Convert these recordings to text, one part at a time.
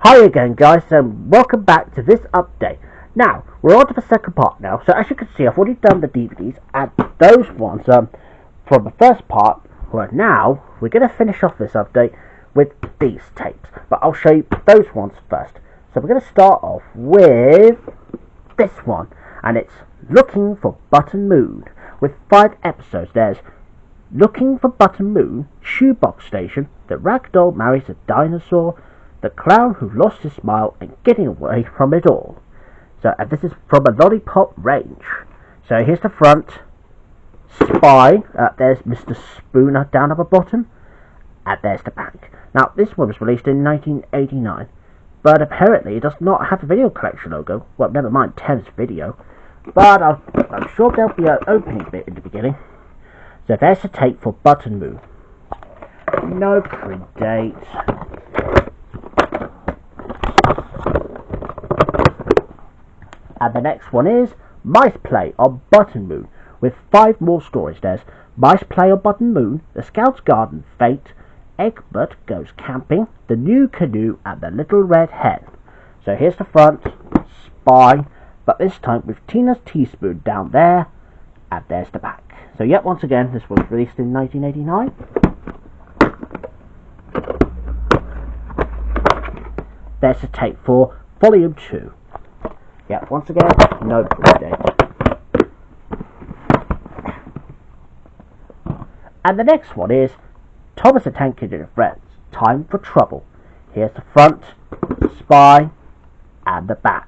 Hi again guys, and welcome back to this update. Now, we're on to the second part now, so as you can see I've already done the DVDs and those ones from the first part, but now we're going to finish off this update with these tapes, but I'll show you those ones first. So we're going to start off with this one, and it's Looking for Button Moon, with 5 episodes. There's Looking for Button Moon, Shoebox Station, The Ragdoll Marries a Dinosaur, The Clown Who Lost His Smile, and Getting Away from It All. So, and this is from a Lollipop range. So here's the front. Spy. There's Mr. Spooner down at the bottom. And there's the back. Now, this one was released in 1989. But apparently it does not have the video collection logo. Well, never mind Thames Video. But I'm sure there'll be an opening bit in the beginning. So there's the tape for Button Moon. No print date. And the next one is Mice Play on Button Moon, with 5 more stories. There's Mice Play on Button Moon, The Scout's Garden, Fate, Egbert Goes Camping, The New Canoe, and The Little Red Hen. So here's the front, Spy, but this time with Tina's Teaspoon down there, and there's the back. So yet once again, this was released in 1989. There's the tape for Volume 2. Yeah, once again, no date. And the next one is Thomas the Tank Engine and Friends, Time for Trouble. Here's the front, Spy, and the back.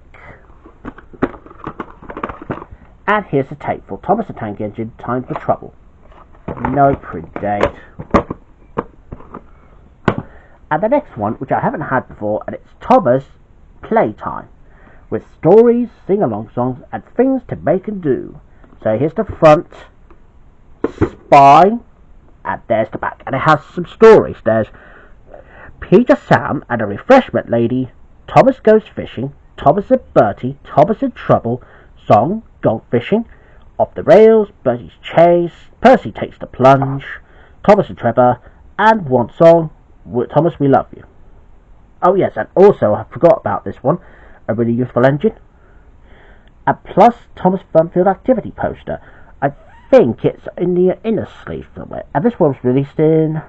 And here's the tape for Thomas the Tank Engine, Time for Trouble. No print date. And the next one, which I haven't had before, and it's Thomas Playtime, with stories, sing-along songs, and things to make and do. So here's the front, Spy, and there's the back. And it has some stories. There's Peter, Sam, and a Refreshment Lady, Thomas Goes Fishing, Thomas and Bertie, Thomas in Trouble, Song, Gold Fishing, Off the Rails, Bertie's Chase, Percy Takes the Plunge, Thomas and Trevor, and one song, Thomas We Love You. Oh yes, and also I forgot about this one, A Really Useful Engine, and plus Thomas Funfield activity poster. I think it's in the inner sleeve somewhere, and this one was released in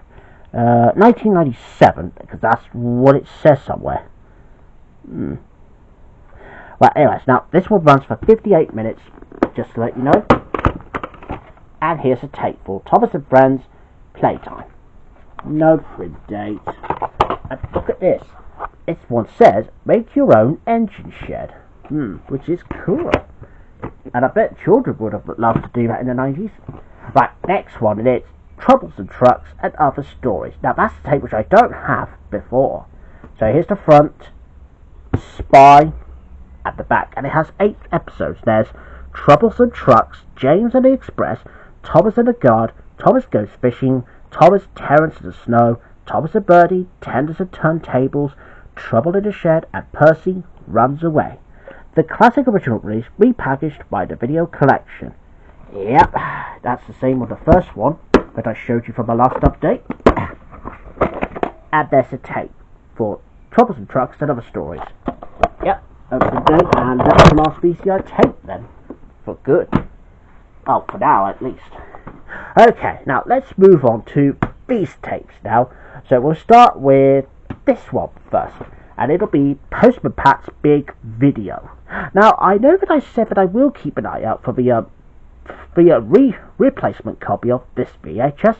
1997, because that's what it says somewhere. Well, anyways, now this one runs for 58 minutes, just to let you know. And here's a tape for Thomas and Friends Playtime. No print date. And look at this. This one says, make your own engine shed. Which is cool. And I bet children would have loved to do that in the 90s. Right, next one, and it's Troublesome Trucks and Other Stories. Now that's the tape which I don't have before. So here's the front, Spy, at the back. And it has 8 episodes. There's Troublesome Trucks, James and the Express, Thomas and the Guard, Thomas Goes Fishing, Thomas, Terence in the Snow, Thomas and Birdie, Tenders and Turntables, Trouble in the Shed, and Percy Runs Away. The classic original release repackaged by the video collection. Yep, that's the same with the first one that I showed you from my last update. And there's a tape for Troublesome Trucks and Other Stories. Yep, open date, and that's the last VCI tape then. For good. Oh, for now at least. Okay, now let's move on to these tapes now. So we'll start with this one first, and it'll be Postman Pat's Big Video. Now, I know that I said that I will keep an eye out for the replacement copy of this VHS,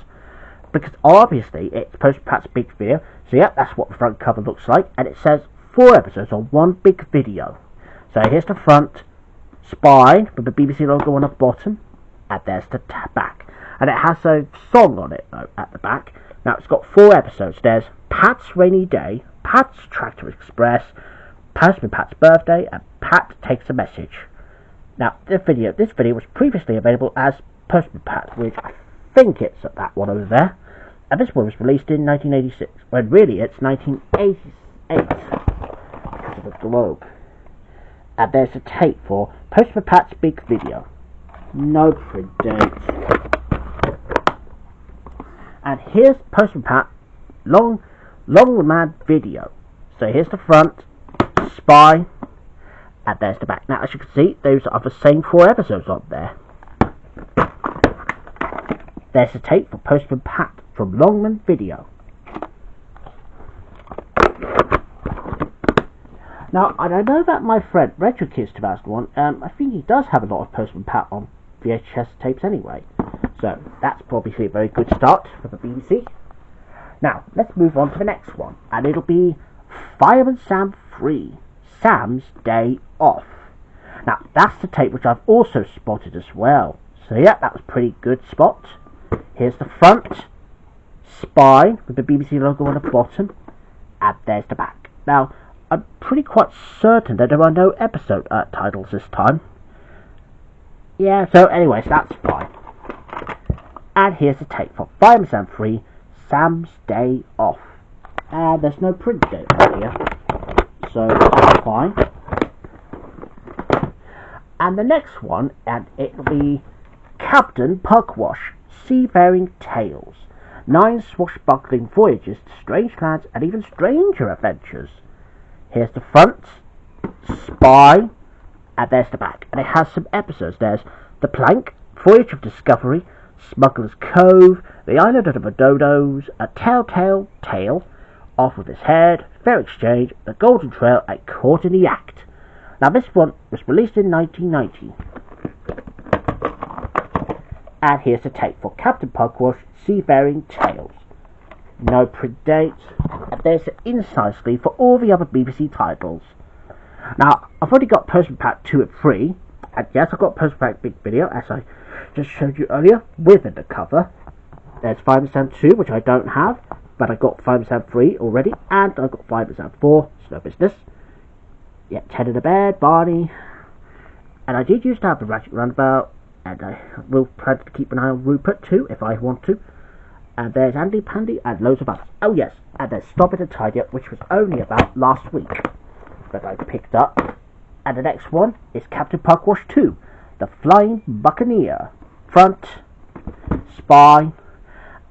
because obviously it's Postman Pat's Big Video. So yeah, that's what the front cover looks like, and it says 4 episodes on one big video. So here's the front, Spy, with the BBC logo on the bottom, and there's the back. And it has a song on it though, at the back. Now it's got 4 episodes. There's Pat's Rainy Day, Pat's Tractor Express, Postman Pat's Birthday, and Pat Takes a Message. Now this video was previously available as Postman Pat, which I think it's at that one over there. And this one was released in 1986, when really it's 1988 because of the globe. And there's a tape for Postman Pat's Big Video. No print date. And here's Postman Pat Long Man Video. So here's the front, Spy, and there's the back. Now, as you can see, those are the same 4 episodes on there. There's the tape for Postman Pat from Longman Video. Now, I know that my friend RetroKids2001, I think he does have a lot of Postman Pat on VHS tapes anyway. So, that's probably a very good start for the BBC. Now, let's move on to the next one. And it'll be Fireman Sam 3, Sam's Day Off. Now, that's the tape which I've also spotted as well. So, yeah, that was a pretty good spot. Here's the front, Spy, with the BBC logo on the bottom. And there's the back. Now, I'm pretty quite certain that there are no episode titles this time. Yeah, so anyways, that's fine. And here's the tape for Fireman Sam 3, Sam's Day Off. And there's no print date on here, so that's fine. And the next one, and it'll be Captain Pugwash, Seafaring Tales. 9 swashbuckling voyages to strange lands and even stranger adventures. Here's the front, Spy, and there's the back. And it has some episodes. There's The Plank, Voyage of Discovery, Smuggler's Cove, The Island of the Dodos, A Telltale Tale, Off with His Head, Fair Exchange, The Golden Trail, and Caught in the Act. Now this one was released in 1990. And here's the tape for Captain Pugwash, Seafaring Tales. No print date. And there's the inside sleeve for all the other BBC titles. Now, I've already got Postman Pat 2 and 3. And yes, I've got Postman Pat Big Video, as I just showed you earlier, with the cover. There's Fireman Sam 2, which I don't have, but I got Fireman Sam 3 already, and I got Fireman Sam 4, it's no business. Yeah, Ted in the Bed, Barney. And I did used to have the Ratchet Roundabout, and I will plan to keep an eye on Rupert too, if I want to. And there's Andy Pandy, and loads of others. Oh yes, and there's Stop It and Tidy Up, which was only about last week that I picked up. And the next one is Captain Pugwash 2, The Flying Buccaneer. Front, Spy,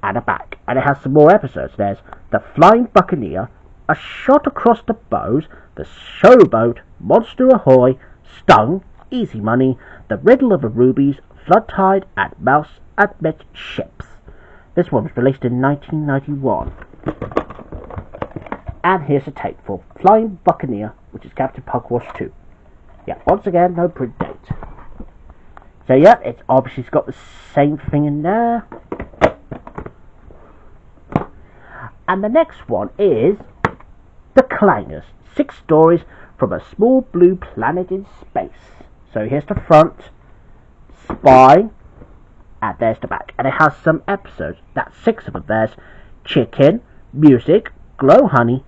and a back. And it has some more episodes. There's The Flying Buccaneer, A Shot Across the Bows, The Showboat, Monster Ahoy, Stung, Easy Money, The Riddle of the Rubies, Flood Tide, and Mouse Admit Ships. This one was released in 1991. And here's a tape for Flying Buccaneer, which is Captain Pugwash 2. Yeah, once again, no print date. So yeah, it's obviously got the same thing in there. And the next one is The Clangers, 6 stories from a small blue planet in space. So here's the front, Spy, and there's the back. And it has some episodes. That's 6 of them. There's Chicken, Music, Glow, Honey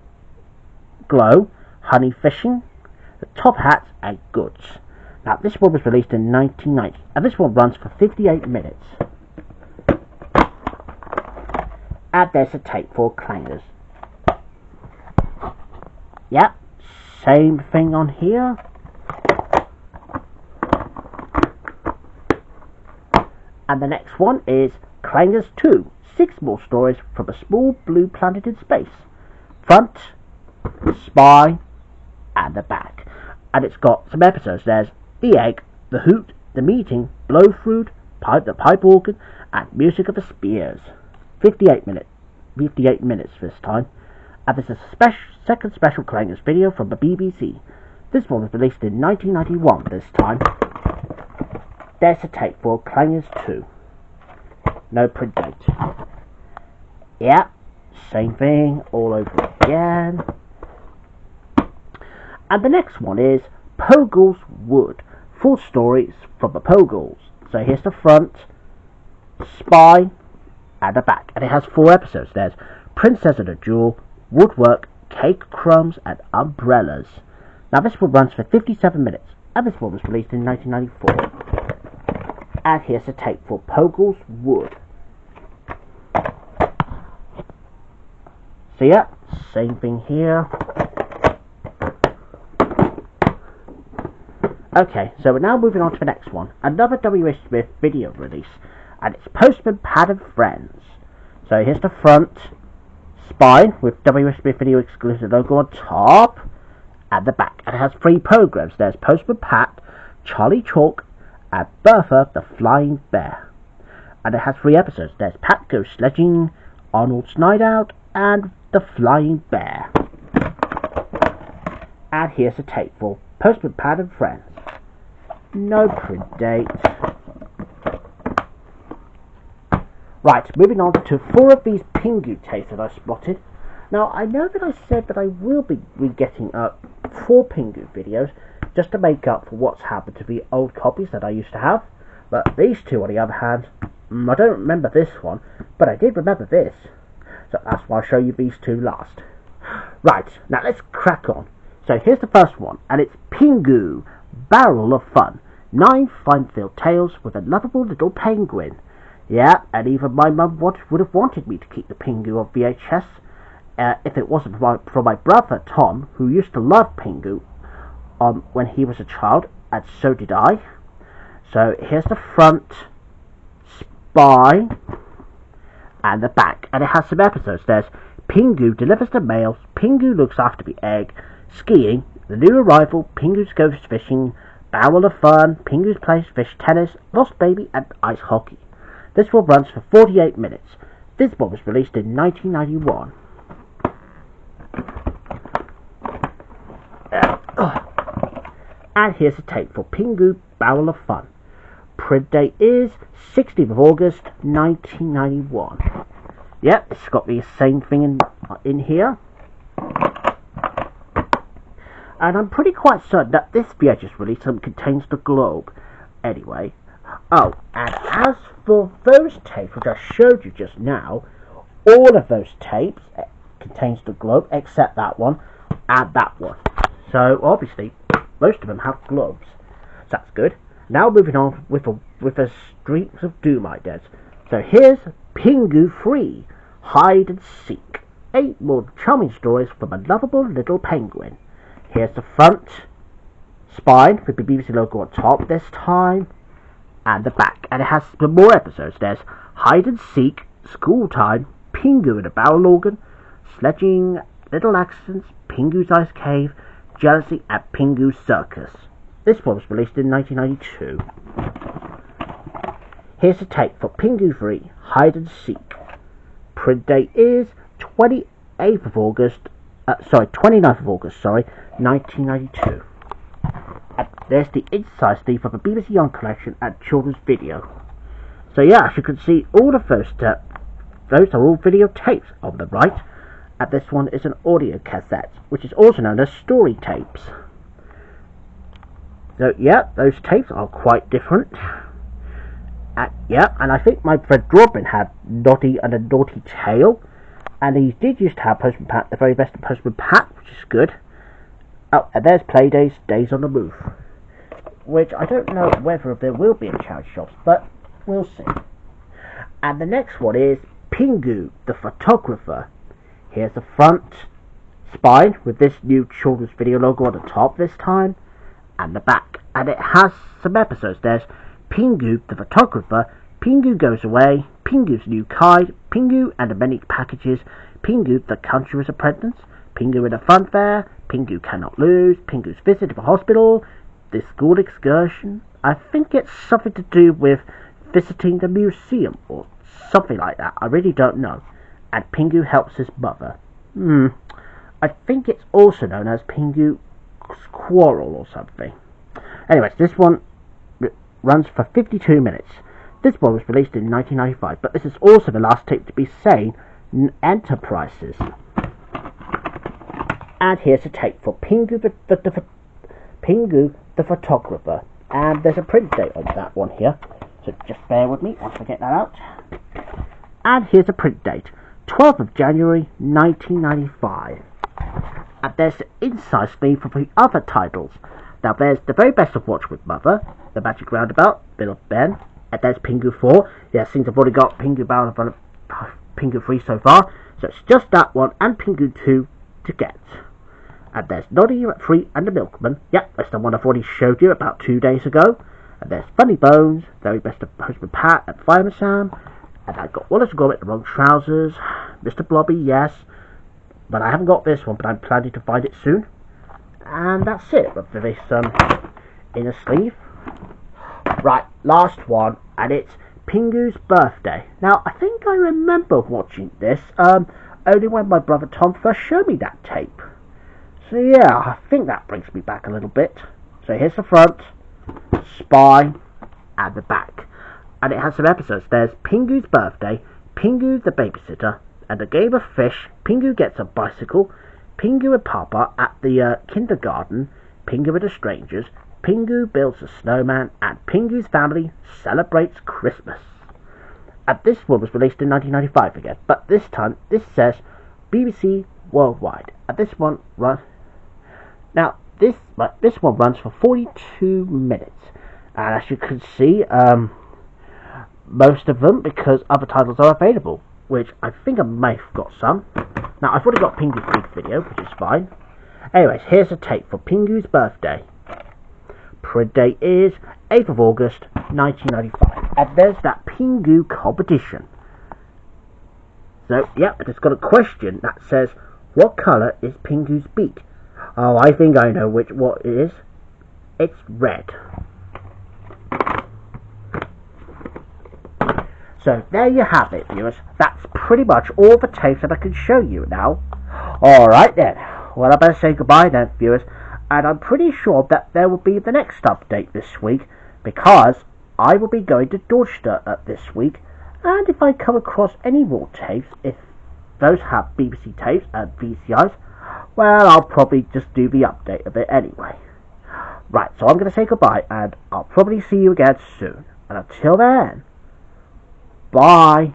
Fishing, The Top Hats, and Goods. Now, this one was released in 1990, and this one runs for 58 minutes. And there's a tape for Clangers. Yep, same thing on here. And the next one is Clangers 2, 6 more stories from a small blue planet in space. Front, Spy, and the back. And it's got some episodes. There's The Egg, The Hoot, The Meeting, Blow Fruit, the Pipe Organ, and Music of the Spears. 58 minutes this time. And there's a second special Clangers video from the BBC. This one was released in 1991 this time. There's a tape for Clangers 2. No print date. Yeah, same thing all over again. And the next one is Pogle's Wood, 4 stories from the Pogles. So here's the front, Spy, and the back. And it has 4 episodes. There's Princess and a Jewel, Woodwork, Cake Crumbs, and Umbrellas. Now this one runs for 57 minutes. And this one was released in 1994. And here's a tape for Pogle's Wood. So yeah, same thing here. Okay, so we're now moving on to the next one. Another W.H. Smith video release. And it's Postman Pat and Friends. So here's the front, spine with WSB video exclusive logo on top and the back. And it has 3 programs. There's Postman Pat, Charlie Chalk, and Bertha the Flying Bear. And it has 3 episodes. There's Pat Goes Sledging, Arnold's Night Out, and The Flying Bear. And here's a tape for Postman Pat and Friends. No print date. Right, moving on to 4 of these Pingu tapes that I spotted. Now, I know that I said that I will be getting up 4 Pingu videos just to make up for what's happened to the old copies that I used to have. But these 2, on the other hand, I don't remember this one, but I did remember this. So that's why I'll show you these 2 last. Right, now let's crack on. So here's the first one, and it's Pingu, Barrel of Fun. 9 fun-filled tales with a lovable little penguin. Yeah, and even my mum would have wanted me to keep the Pingu on VHS if it wasn't for my brother Tom, who used to love Pingu when he was a child, and so did I. So here's the front, spine, and the back, and it has some episodes. There's Pingu delivers the mail, Pingu looks after the egg, skiing, the new arrival, Pingu goes fishing, Barrel of Fun, Pingu plays fish tennis, Lost Baby, and ice hockey. This one runs for 48 minutes. This one was released in 1991. And here's a tape for Pingu, Barrel of Fun. Print date is 16th of August 1991. Yep, it's got the same thing in here. And I'm pretty quite certain that this VHS release contains the globe. Anyway. Oh, and as for those tapes which I showed you just now, all of those tapes contains the globe except that one and that one. So obviously most of them have globes. So that's good. Now moving on with a Streets of Doom ideas. So here's Pingu Free, Hide and Seek. 8 more charming stories from a lovable little penguin. Here's the front, spine with the BBC logo on top this time, and the back. And it has some more episodes. There's Hide and Seek, School Time, Pingu in a Barrel Organ, Sledging, Little Accidents, Pingu's Ice Cave, Jealousy, and Pingu Circus. This one was released in 1992. Here's a tape for Pingu Free, Hide and Seek. Print date is 29th of August, 1992. And there's the inside sleeve of a BBC Young collection and children's video. So yeah, as you can see, all of those are all video tapes on the right, and this one is an audio cassette, which is also known as story tapes. So yeah, those tapes are quite different. And I think my friend Robin had Noddy and a Naughty Tale, and he did used to have Postman Pat, the very best of Postman Pat, which is good. Oh, and there's Playdays, Days on the Move, which I don't know whether there will be in charity shops, but we'll see. And the next one is Pingu, the Photographer. Here's the front, spine with this new children's video logo on the top this time, and the back. And it has some episodes. There's Pingu, the Photographer, Pingu Goes Away, Pingu's New Kite, Pingu and the Many Packages, Pingu, the Conjurer's Apprentice, Pingu in a Fun Fair, Pingu Cannot Lose, Pingu's Visit to the Hospital, The School Excursion. I think it's something to do with visiting the museum or something like that. I really don't know. And Pingu Helps His Mother. I think it's also known as Pingu's Quarrel or something. Anyways, this one runs for 52 minutes. This one was released in 1995, but this is also the last tape to be Sane Enterprises. And here's a tape for Pingu the Photographer. And there's a print date on that one here, so just bear with me once I get that out. And here's a print date, 12th of January 1995. And there's the inside sleeve for the other titles. Now there's The Very Best of Watch with Mother, The Magic Roundabout, Bill of Ben, and there's Pingu 4. Yeah, since I've already got Pingu Barrel of Fun, Pingu 3 so far, so it's just that one and Pingu 2 to get. And there's Noddy at 3 and the Milkman. Yep, that's the one I've already showed you about 2 days ago. And there's Funny Bones, Very Best of Postman Pat and Fireman Sam. And I've got Wallace and Gromit, The Wrong Trousers, Mr. Blobby, yes. But I haven't got this one, but I'm planning to find it soon. And that's it for this inner sleeve. Right, last one, and it's Pingu's birthday. Now, I think I remember watching this only when my brother Tom first showed me that tape. So yeah, I think that brings me back a little bit. So here's the front, spine, and the back. And it has some episodes. There's Pingu's birthday, Pingu the babysitter, and a game of fish, Pingu gets a bicycle, Pingu and Papa at the kindergarten, Pingu and the strangers, Pingu builds a snowman, and Pingu's family celebrates Christmas. And this one was released in 1995 again, but this time this says BBC Worldwide. And this one runs. Now this one runs for 42 minutes, and as you can see, most of them, because other titles are available, which I think I may have got some. Now I've already got Pingu's big video, which is fine. Anyways, here's a tape for Pingu's birthday. Print date is 8th of August 1995, and there's that Pingu competition. So, yep, it's got a question that says, what colour is Pingu's beak? Oh, I think I know what it is. It's red. So, there you have it, viewers. That's pretty much all the tapes that I can show you now. Alright then. Well, I better say goodbye then, viewers. And I'm pretty sure that there will be the next update this week, because I will be going to Dorchester this week, and if I come across any more tapes, if those have BBC tapes and VCIs, well, I'll probably just do the update of it anyway. Right, so I'm going to say goodbye, and I'll probably see you again soon. And until then, bye!